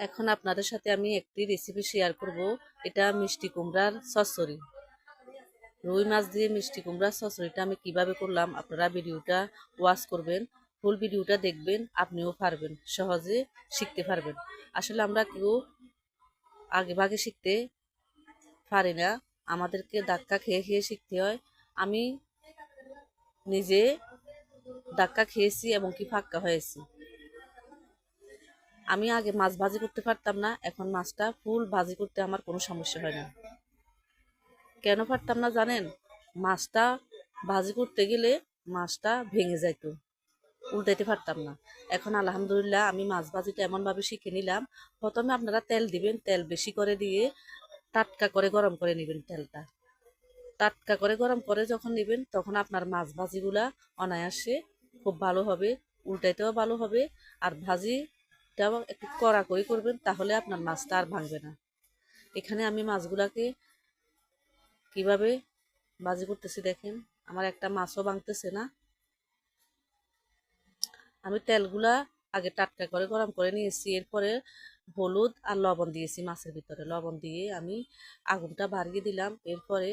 এখন আপনাদের সাথে আমি একটি রেসিপি শেয়ার করব। এটা মিষ্টি কুমড়ার চচ্চড়ি। রুই মাছ দিয়ে মিষ্টি কুমড়ার চচ্চড়িটা আমি কিভাবে করলাম, আপনারা ভিডিওটা ওয়াচ করবেন, ফুল ভিডিওটা দেখবেন, আপনিও পারবেন, সহজে শিখতে পারবেন। আসলে আমরা কেউ আগে ভাগে শিখতে পারি না, আমাদেরকে ধাক্কা খেয়ে খেয়ে শিখতে হয়। আমি নিজে ধাক্কা খেয়েছি এবং কি ফাক্কা হয়েছি। আমি আগে মাছ ভাজি করতে পারতাম না, এখন মাছটা ফুল ভাজি করতে আমার কোনো সমস্যা হয় না। কেন পারতাম না জানেন? মাছটা ভাজি করতে গেলে মাছটা ভেঙে যাইত, উল্টাইতে পারতাম না। এখন আলহামদুলিল্লাহ আমি মাছ ভাজিটা এমনভাবে শিখে নিলাম। প্রথমে আপনারা তেল দিবেন, তেল বেশি করে দিয়ে টাটকা করে গরম করে নেবেন। তেলটা টাটকা করে গরম করে যখন নেবেন, তখন আপনার মাছ ভাজিগুলা অনায়াসে খুব ভালো হবে, উল্টাইতেও ভালো হবে। আর ভাজিটাও একটু কড়া করে করবেন, তাহলে আপনার মাছটা আর ভাঙবে না। এখানে আমি মাছগুলাকে কিভাবে ভাজি করতেছি দেখেন, আমার একটা মাছও ভাঙতেছে না। আমি তেলগুলা আগে টাটকা করে গরম করে নিয়েছি, এরপরে হলুদ আর লবণ দিয়েছি মাছের ভিতরে। লবণ দিয়ে আমি আগুনটা বাড়িয়ে দিলাম। এরপরে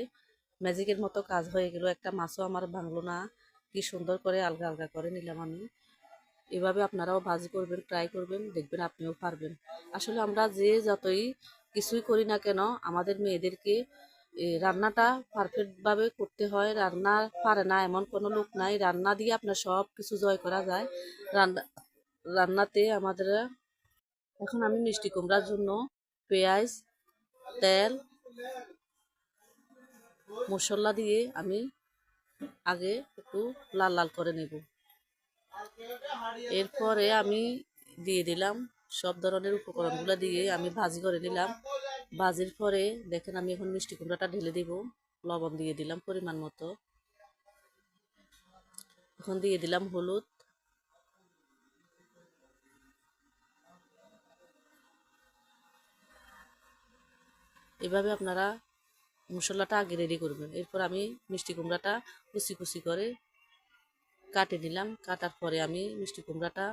ম্যাজিকের মতো কাজ হয়ে গেল, একটা মাছও আমার ভাঙলো না। কি সুন্দর করে আলগা আলগা করে নিলাম আমি। এভাবে আপনারাও ভাজি করবেন, ট্রাই করবেন, দেখবেন আপনিও পারবেন। আসলে আমরা যে যতই কিছুই করি না কেন, আমাদের মেয়েদেরকে রান্নাটা পারফেক্টভাবে করতে হয়। রান্না পারে না এমন কোনো লোক নাই, রান্না দিয়ে আপনার সব কিছু জয় করা যায়। রান্না রান্নাতে আমাদের এখন আমি মিষ্টি কুমড়ার জন্য পেঁয়াজ, তেল, মশলা দিয়ে আমি আগে একটু লাল লাল করে নেব। এরপরে আমি দিয়ে দিলাম সব ধরনের উপকরণগুলো দিয়ে আমি ভাজি করে নিলাম। ভাজির পরে দেখেন আমি এখন মিষ্টি কুমড়াটা ঢেলে দিব। লবণ দিয়ে দিলাম পরিমাণ মতো। এখন দিয়ে দিলাম হলুদ। এভাবে আপনারা মশলাটা আগে রেডি করবেন। এরপর আমি মিষ্টি কুমড়াটা কুচি কুচি করে কাটে নিলাম। কাটার পরে আমি মিষ্টি কুমড়াটা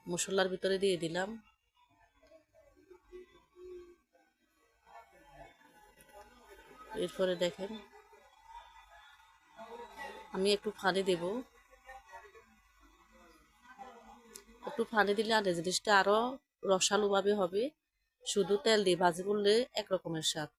মশলার ভিতরে দিয়ে দিলাম। এরপরে দেখেন আমি একটু পানি দেব। একটু পানি দিলে আর জিনিসটা আরও রসালোভাবে হবে। শুধু তেল দিয়ে ভাজি করলে একরকমের স্বাদ।